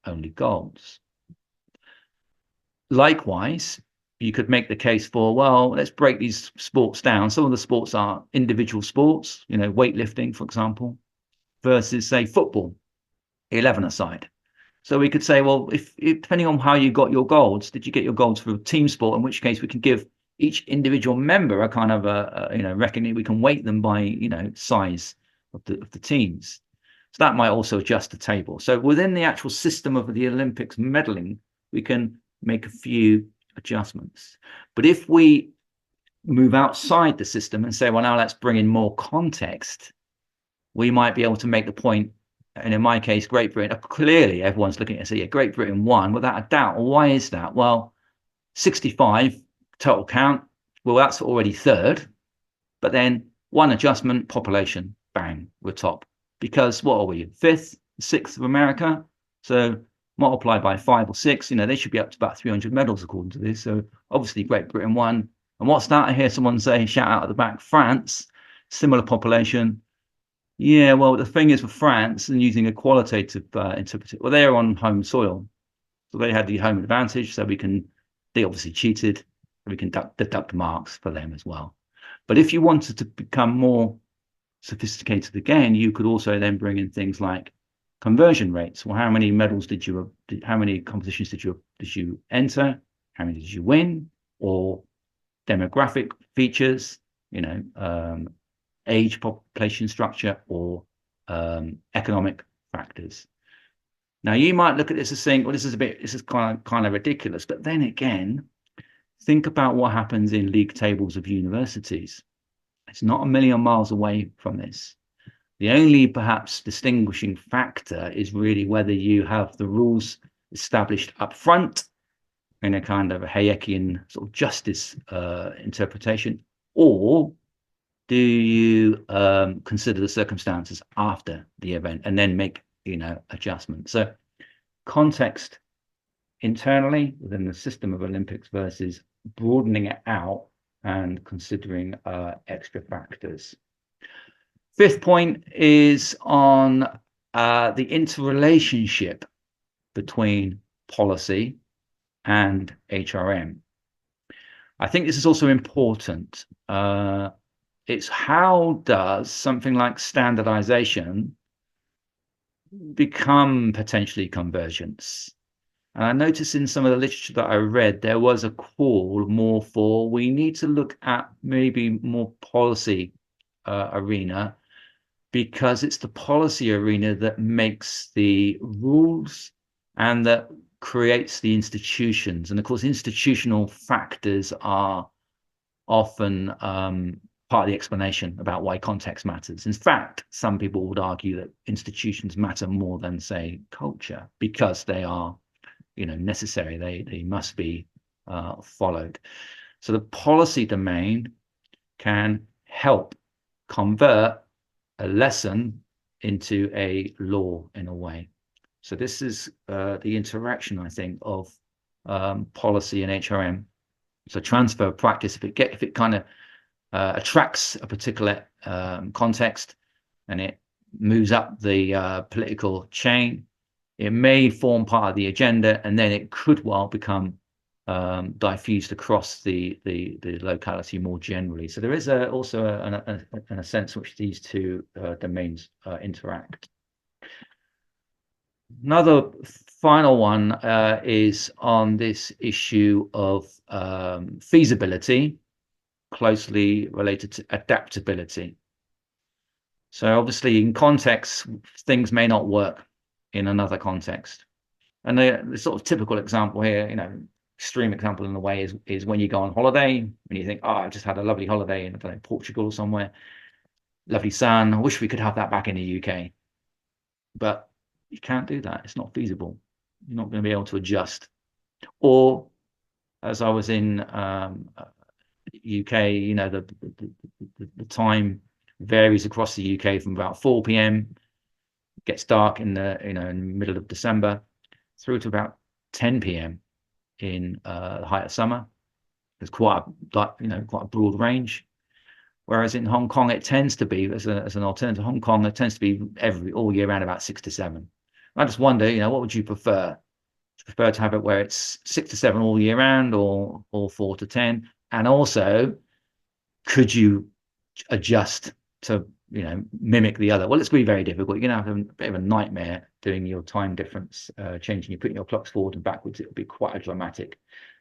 only golds. Likewise, you could make the case for, well, let's break these sports down. Some of the sports are individual sports, weightlifting, for example, versus, say, football, 11-a-side. So we could say, well, if depending on how you got your golds, did you get your golds for a team sport? In which case, we can give each individual member a kind of reckoning. We can weight them by size of the teams. So that might also adjust the table. So within the actual system of the Olympics medaling, we can make a few adjustments. But if we move outside the system and say, well, now let's bring in more context, we might be able to make the point. And in my case, Great Britain, clearly everyone's looking at it and say, yeah, Great Britain won without a doubt. Why is that? Well, 65 total count. Well, that's already 3rd. But then one adjustment, population, bang, we're top. Because what are we? 5th, 6th of America. So multiply by 5 or 6, they should be up to about 300 medals according to this. So obviously Great Britain won. And what's that? I hear someone say, shout out at the back, France, similar population. Yeah, well, the thing is with France and using a qualitative interpretation, well, they're on home soil. So they had the home advantage. So they obviously cheated. So we can deduct marks for them as well. But if you wanted to become more sophisticated again, you could also then bring in things like conversion rates. Well, how many medals how many competitions did you enter? How many did you win? Or demographic features, age, population structure, or economic factors. Now, you might look at this as saying, well, this is kind of ridiculous. But then again, think about what happens in league tables of universities. It's not a million miles away from this. The only perhaps distinguishing factor is really whether you have the rules established up front in a kind of a Hayekian sort of justice interpretation, or do you consider the circumstances after the event and then make adjustments? So context internally within the system of Olympics versus broadening it out and considering extra factors. Fifth point is on the interrelationship between policy and HRM. I think this is also important. It's how does something like standardization become potentially convergence? And I noticed in some of the literature that I read, there was a call more for, we need to look at maybe more policy arena, because it's the policy arena that makes the rules and that creates the institutions. And of course, institutional factors are often part of the explanation about why context matters. In fact, some people would argue that institutions matter more than, say, culture, because they are, necessary. They must be followed. So the policy domain can help convert a lesson into a law in a way. So this is the interaction, I think, of policy and HRM. So transfer of practice, if it kind of attracts a particular context and it moves up the political chain, it may form part of the agenda, and then it could well become diffused across the locality more generally. So there is also a sense in which these two domains interact. Another final one is on this issue of feasibility, closely related to adaptability. So obviously in context, things may not work in another context. And the sort of typical example here, extreme example in a way is when you go on holiday, when you think, oh, I just had a lovely holiday in, I don't know, Portugal or somewhere, lovely sun, I wish we could have that back in the UK. But you can't do that. It's not feasible. You're not going to be able to adjust. Or as I was in UK, the time varies across the UK from about 4 p.m. gets dark in the in the middle of December through to about 10 p.m. in the height of summer. There's quite a broad range. Whereas in Hong Kong, it tends to be, as an alternative to Hong Kong, it tends to be all year round about 6 to 7. I just wonder, what would you prefer? Do you prefer to have it where it's 6 to 7 all year round, or 4 to 10? And also, could you adjust to mimic the other? Well, it's going to be very difficult. You're going to have a bit of a nightmare doing your time difference, changing, you're putting your clocks forward and backwards. It'll be quite dramatic.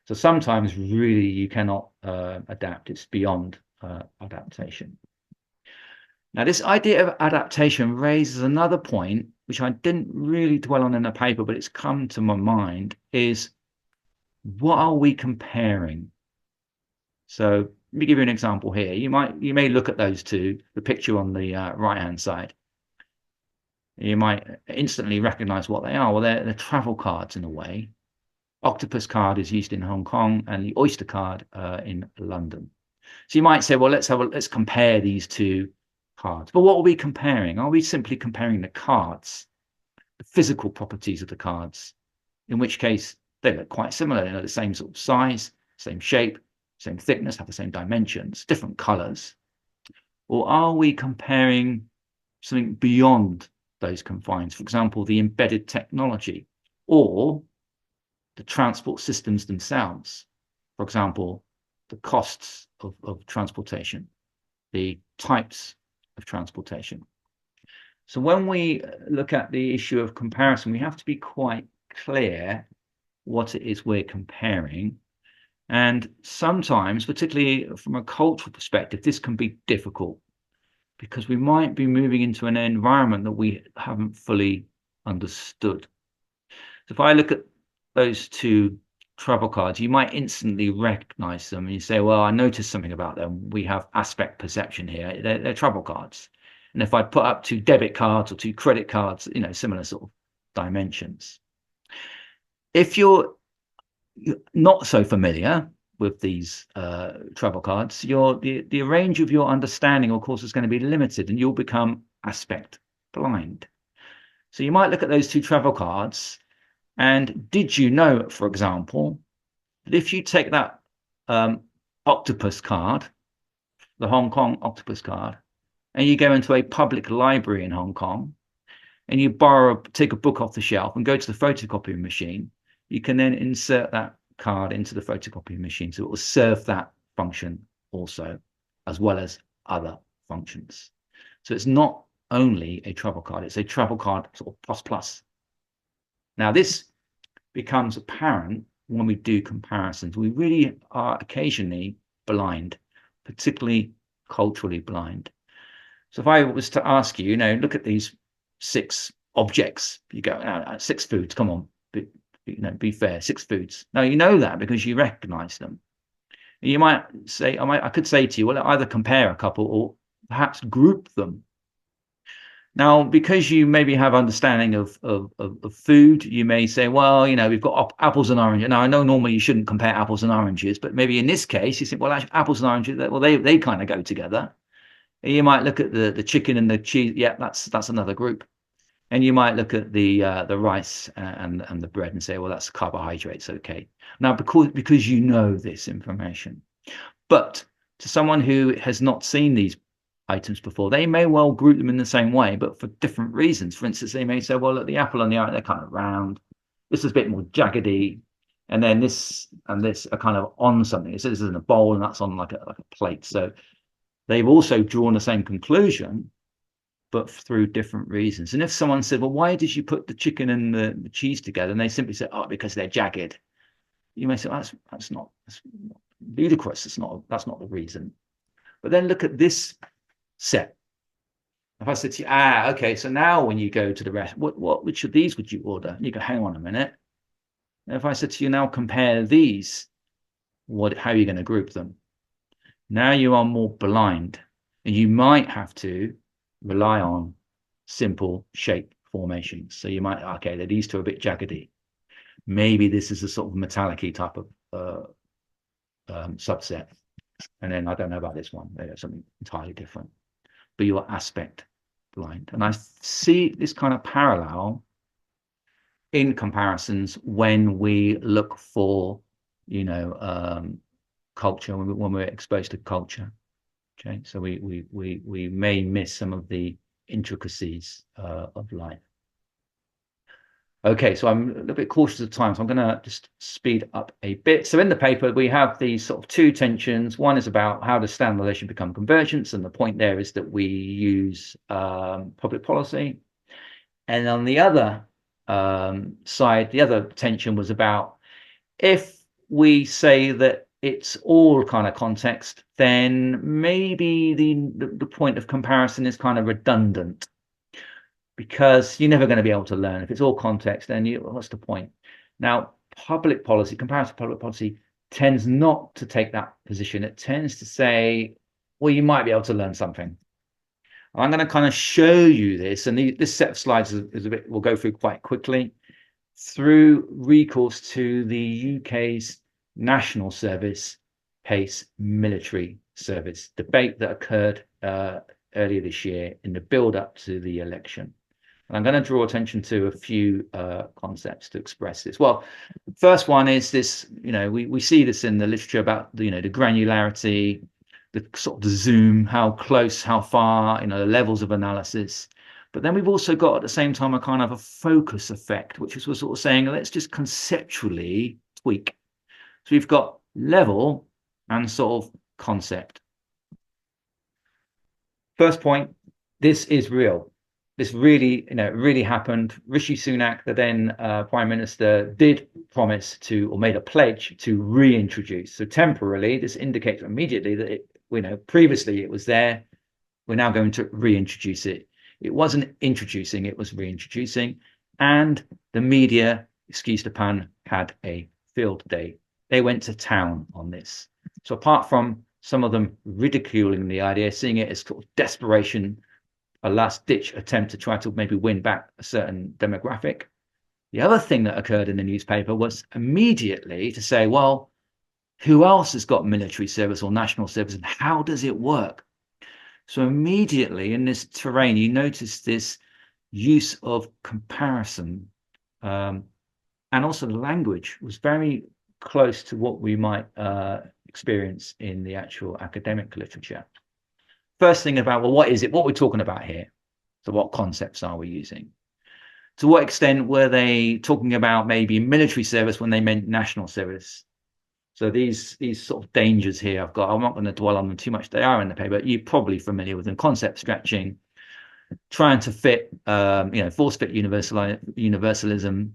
So sometimes really you cannot adapt. It's beyond adaptation. Now, this idea of adaptation raises another point, which I didn't really dwell on in the paper, but it's come to my mind, is what are we comparing? So let me give you an example here. You may look at those two, the picture on the right-hand side. You might instantly recognize what they are. Well, they're travel cards in a way. Octopus card is used in Hong Kong and the Oyster card in London. So you might say, well, let's compare these two cards. But what are we comparing? Are we simply comparing the cards, the physical properties of the cards? In which case they look quite similar, the same sort of size, same shape, same thickness, have the same dimensions, different colors. Or are we comparing something beyond those confines? For example, the embedded technology or the transport systems themselves. For example, the costs of transportation, the types of transportation. So when we look at the issue of comparison, we have to be quite clear what it is we're comparing. And sometimes, particularly from a cultural perspective, this can be difficult because we might be moving into an environment that we haven't fully understood. So if I look at those two travel cards, you might instantly recognize them and you say, well, I noticed something about them. We have aspect perception here. They're travel cards. And if I put up two debit cards or two credit cards, similar sort of dimensions. If you're not so familiar with these travel cards, the range of your understanding, of course, is going to be limited and you'll become aspect blind. So you might look at those two travel cards, and did you know, for example, that if you take that octopus card, the Hong Kong octopus card, and you go into a public library in Hong Kong, and you take a book off the shelf and go to the photocopying machine, you can then insert that card into the photocopying machine. So it will serve that function also, as well as other functions. So it's not only a travel card, it's a travel card sort of plus plus. Now this becomes apparent when we do comparisons. We really are occasionally blind, particularly culturally blind. So if I was to ask you, look at these 6 objects, you go, 6 foods, come on, be fair, 6 foods. Now, you know that because you recognize them. You might say, I could say to you, well, either compare a couple or perhaps group them. Now, because you maybe have understanding of food, you may say, well, we've got apples and oranges. Now, I know normally you shouldn't compare apples and oranges, but maybe in this case, you think, well, actually, apples and oranges, well, they kind of go together. And you might look at the chicken and the cheese. Yeah, that's another group. And you might look at the rice and the bread and say, well, that's carbohydrates. Okay. Now, because you know this information, but to someone who has not seen these items before, they may well group them in the same way, but for different reasons. For instance, they may say, well, look, the apple and the orange, they're kind of round. This is a bit more jaggedy. And then this and this are kind of on something. This is in a bowl and that's on like a plate. So they've also drawn the same conclusion, but through different reasons. And if someone said, well, why did you put the chicken and the cheese together? And they simply say, oh, because they're jagged. You may say, well, that's ludicrous. That's not the reason. But then look at this set. If I said to you, okay, so now when you go to the rest, which of these would you order? And you go, hang on a minute. And if I said to you, now compare these, how are you going to group them? Now you are more blind, and you might have to rely on simple shape formations. So you might, okay, these two are a bit jaggedy. Maybe this is a sort of metallic-y type of subset. And then I don't know about this one. They're something entirely different. But you're aspect blind. And I see this kind of parallel in comparisons when we look for, culture, when we're exposed to culture. Okay, so we may miss some of the intricacies of life. Okay, so I'm a little bit cautious of time, so I'm going to just speed up a bit. So in the paper, we have these sort of 2 tensions. One is about how does standardisation become convergence, and the point there is that we use public policy. And on the other side, the other tension was about if we say that it's all kind of context, then maybe the point of comparison is kind of redundant, because you're never going to be able to learn. If it's all context, then what's the point? Now, public policy, comparative public policy, tends not to take that position. It tends to say, well, you might be able to learn something. I'm going to kind of show you this, and this set of slides is a bit, we'll go through quite quickly, through recourse to the UK's National Service PACE military service debate that occurred earlier this year in the build-up to the election. And I'm going to draw attention to a few concepts to express this. Well, the first one is this, we see this in the literature about, the granularity, the sort of the zoom, how close, how far, the levels of analysis. But then we've also got at the same time a kind of a focus effect, which is we're sort of saying, let's just conceptually tweak. So we've got level and sort of concept. First point, this is real. this really, really happened. Rishi Sunak, the then Prime Minister, did promise to, or made a pledge to reintroduce. So temporarily, this indicates immediately that previously it was there. We're now going to reintroduce it. It wasn't introducing, it was reintroducing. And the media, excuse the pun, had a field day. They went to town on this. So apart from some of them ridiculing the idea, seeing it as sort of desperation, a last-ditch attempt to try to maybe win back a certain demographic, the other thing that occurred in the newspaper was immediately to say, well, who else has got military service or national service, and how does it work? So immediately in this terrain, you notice this use of comparison, and also the language was very close to what we might experience in the actual academic literature. First thing about, well, what is it? What we're talking about here? So what concepts are we using? To what extent were they talking about maybe military service when they meant national service? So these sort of dangers here I've got, I'm not going to dwell on them too much. They are in the paper. You're probably familiar with them. Concept stretching, trying to fit, force fit universalism,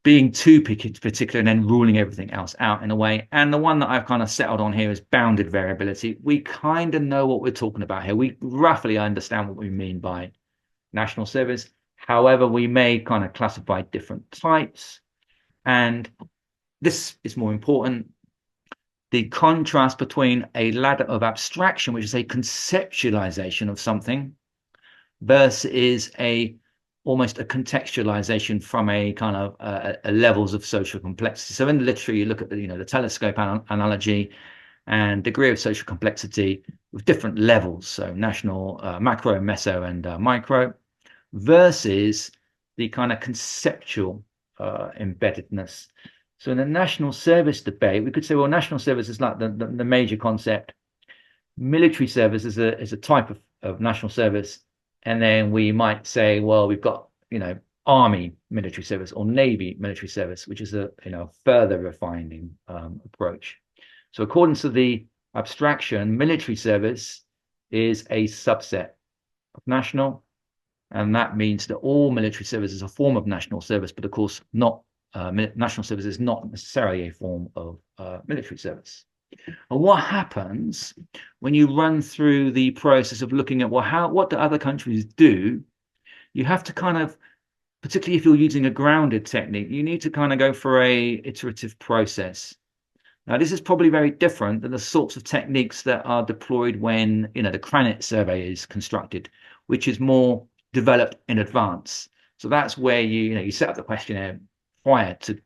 being too particular and then ruling everything else out in a way. And the one that I've kind of settled on here is bounded variability. We kind of know what we're talking about here. We roughly understand what we mean by national service. However, we may kind of classify different types. And this is more important. The contrast between a ladder of abstraction, which is a conceptualization of something, versus almost a contextualization from a kind of a levels of social complexity. So in the literature, you look at the telescope analogy and degree of social complexity with different levels. So national, macro, meso, and micro, versus the kind of conceptual embeddedness. So in the national service debate, we could say, well, national service is like the major concept. Military service is a type of national service. And then we might say, well, we've got, Army military service or Navy military service, which is a further refining approach. So according to the abstraction, military service is a subset of national. And that means that all military service is a form of national service, but of course, not national service is not necessarily a form of military service. And what happens when you run through the process of looking at, well, what do other countries do? You have to kind of, particularly if you're using a grounded technique, you need to kind of go for a iterative process. Now, this is probably very different than the sorts of techniques that are deployed when, the Cranit survey is constructed, which is more developed in advance. So that's where you set up the questionnaire prior to,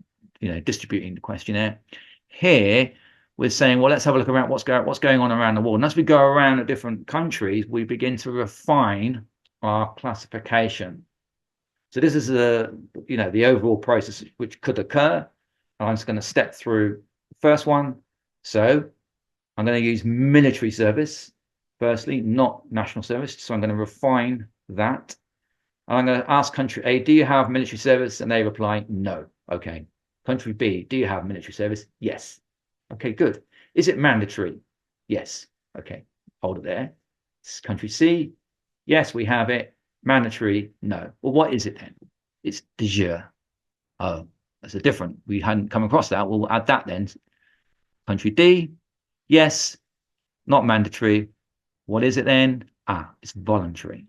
distributing the questionnaire. Here, we're saying, well, let's have a look around what's going on around the world. And as we go around at different countries, we begin to refine our classification. So this is the overall process which could occur. And I'm just going to step through the first one. So I'm going to use military service, firstly, not national service. So I'm going to refine that. And I'm going to ask country A, do you have military service? And they reply, no. Okay. Country B, do you have military service? Yes. Okay, good. Is it mandatory? Yes. Okay, hold it there. Country C, yes, we have it. Mandatory, no. Well, what is it then? It's de jure. Oh, that's a different. We hadn't come across that. We'll add that then. Country D, yes, not mandatory. What is it then? It's voluntary.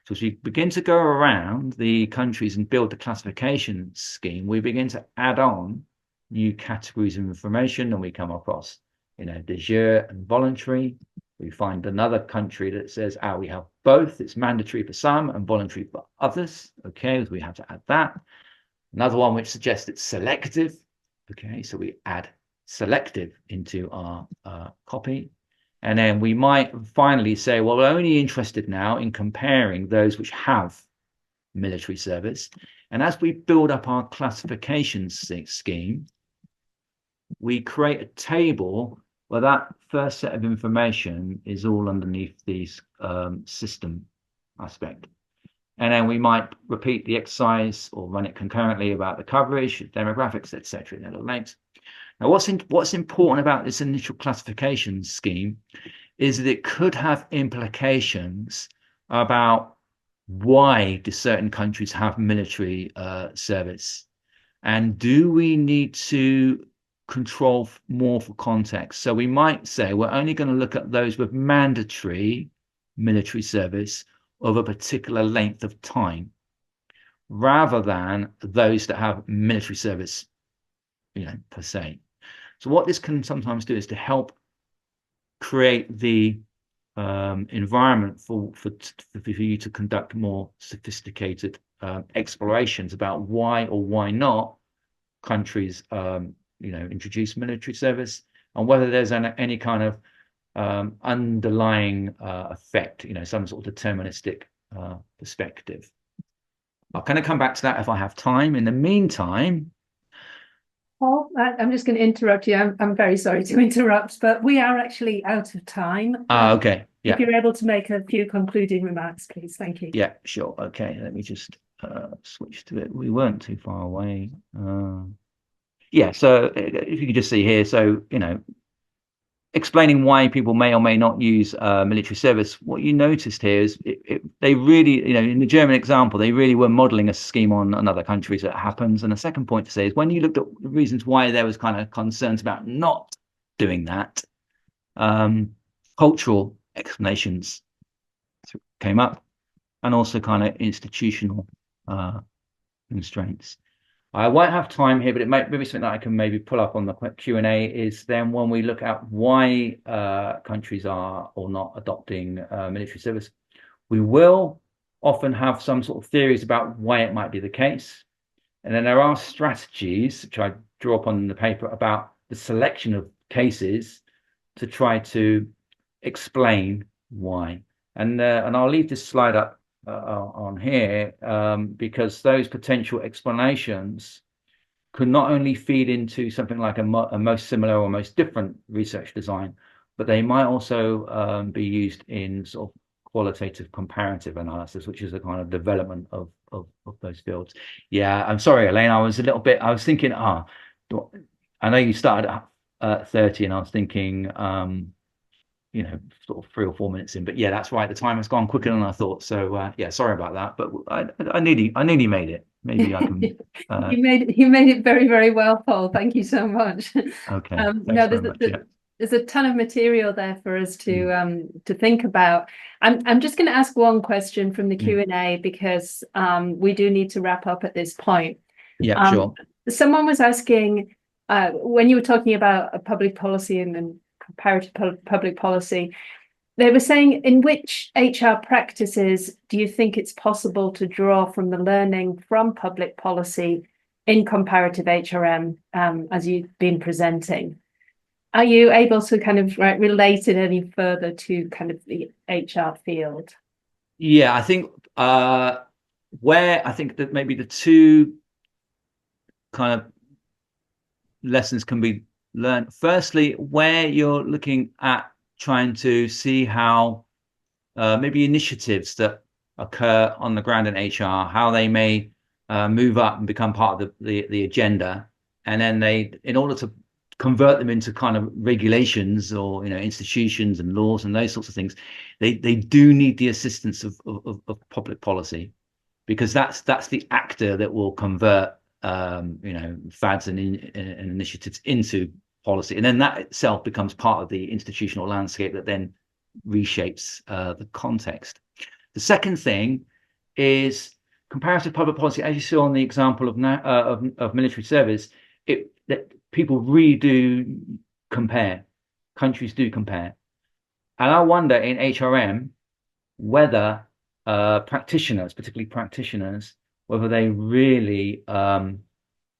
So as we begin to go around the countries and build the classification scheme, we begin to add on new categories of information, and we come across, de jure and voluntary. We find another country that says, we have both. It's mandatory for some and voluntary for others. Okay, so we have to add that. Another one which suggests it's selective. Okay, so we add selective into our copy. And then we might finally say, well, we're only interested now in comparing those which have military service. And as we build up our classification scheme, we create a table where that first set of information is all underneath the system aspect. And then we might repeat the exercise or run it concurrently about the coverage, demographics, etc. Now, what's important about this initial classification scheme is that it could have implications about why do certain countries have military service? And do we need to control more for context? So we might say we're only going to look at those with mandatory military service of a particular length of time, rather than those that have military service, per se. So what this can sometimes do is to help create the environment for you to conduct more sophisticated explorations about why or why not countries introduce military service, and whether there's any kind of underlying effect, some sort of deterministic perspective. I'll kind of come back to that if I have time. In the meantime, Paul, I'm just going to interrupt you. I'm very sorry to interrupt, but we are actually out of time. okay, yeah. If you're able to make a few concluding remarks, please. Thank you. Yeah, sure. Okay, let me just switch to it. We weren't too far away. Yeah, so if you could just see here, so, explaining why people may or may not use military service, what you noticed here is they really, in the German example, they really were modeling a scheme on other countries that happens. And the second point to say is when you looked at the reasons why there was kind of concerns about not doing that, cultural explanations came up, and also kind of institutional constraints. I won't have time here, but it might be something that I can maybe pull up on the Q&A, is then when we look at why countries are or not adopting military service, we will often have some sort of theories about why it might be the case. And then there are strategies, which I draw upon in the paper, about the selection of cases to try to explain why. And I'll leave this slide up on here because those potential explanations could not only feed into something like a most similar or most different research design, but they might also be used in sort of qualitative comparative analysis, which is a kind of development of those fields. Yeah, I'm sorry, Elaine, I was thinking, I know you started at 30 and I was thinking sort of 3 or 4 minutes in, but yeah, that's right, the time has gone quicker than I thought. So yeah, sorry about that, but I nearly made it. Maybe I can you made it very, very well, Paul. Thank you so much. Okay, thanks very much. There's a ton of material there for us to think about. I'm just going to ask one question from the Q&A because we do need to wrap up at this point. Yeah, sure. Someone was asking when you were talking about a public policy and comparative public policy, they were saying, in which HR practices do you think it's possible to draw from the learning from public policy in comparative HRM as you've been presenting? Are you able to kind of relate it any further to kind of the HR field? Yeah, I think where I think that maybe the two kind of lessons can be learned. Firstly, where you're looking at trying to see how maybe initiatives that occur on the ground in HR, how they may move up and become part of the agenda, and then in order to convert them into kind of regulations or institutions and laws and those sorts of things, they do need the assistance of public policy, because that's the actor that will convert fads and initiatives into policy, and then that itself becomes part of the institutional landscape that then reshapes the context. The second thing is comparative public policy. As you saw on the example of military service, that people really do compare. Countries do compare, and I wonder in HRM whether practitioners, particularly practitioners, whether they really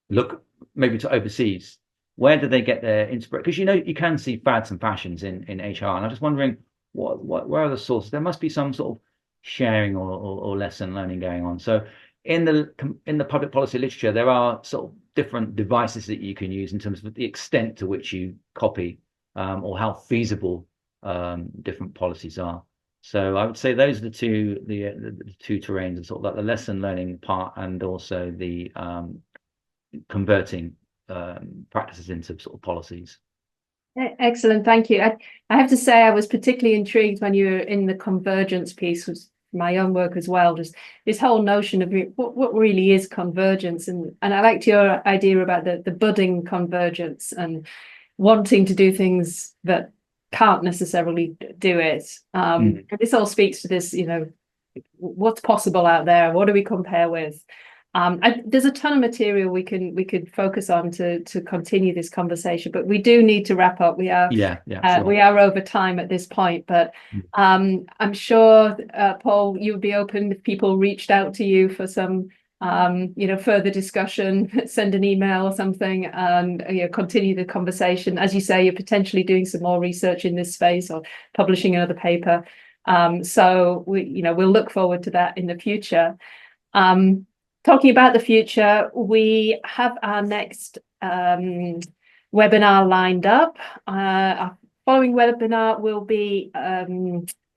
look maybe to overseas. Where do they get their inspiration? Because you can see fads and fashions in HR, and I'm just wondering where are the sources? There must be some sort of sharing or lesson learning going on. So in the public policy literature, there are sort of different devices that you can use in terms of the extent to which you copy or how feasible different policies are. So I would say those are the two terrains, and sort of like the lesson learning part, and also the converting practices into sort of policies. Excellent, thank you. I have to say I was particularly intrigued when you were in the convergence piece, my own work as well, just this whole notion of what really is convergence. And I liked your idea about the budding convergence and wanting to do things that can't necessarily do it. And this all speaks to this, you know, what's possible out there, what do we compare with? There's a ton of material we could focus on to continue this conversation, but we do need to wrap up. We are sure. We are over time at this point, but I'm sure Paul, you would be open if people reached out to you for some you know, further discussion, send an email or something, and you know, continue the conversation. As you say, you're potentially doing some more research in this space or publishing another paper. So we'll look forward to that in the future. Talking about the future, we have our next webinar lined up. Our following webinar will be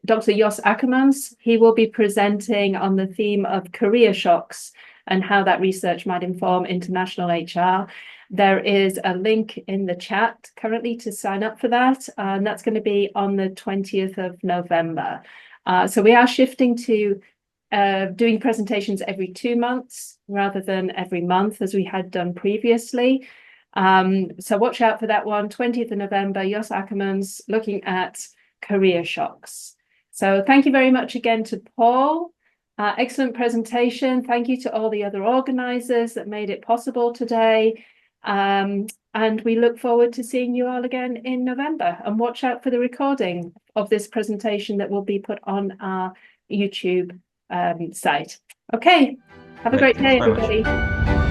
Dr. Jos Akkermans. He will be presenting on the theme of career shocks and how that research might inform international HR. There is a link in the chat currently to sign up for that, and that's going to be on the 20th of November. So we are shifting to doing presentations every 2 months rather than every month as we had done previously. So watch out for that one, 20th of November, Jos Akkermans, looking at career shocks. So thank you very much again to Paul. Excellent presentation. Thank you to all the other organisers that made it possible today. And we look forward to seeing you all again in November. And watch out for the recording of this presentation that will be put on our YouTube site. Okay, have a great day, everybody.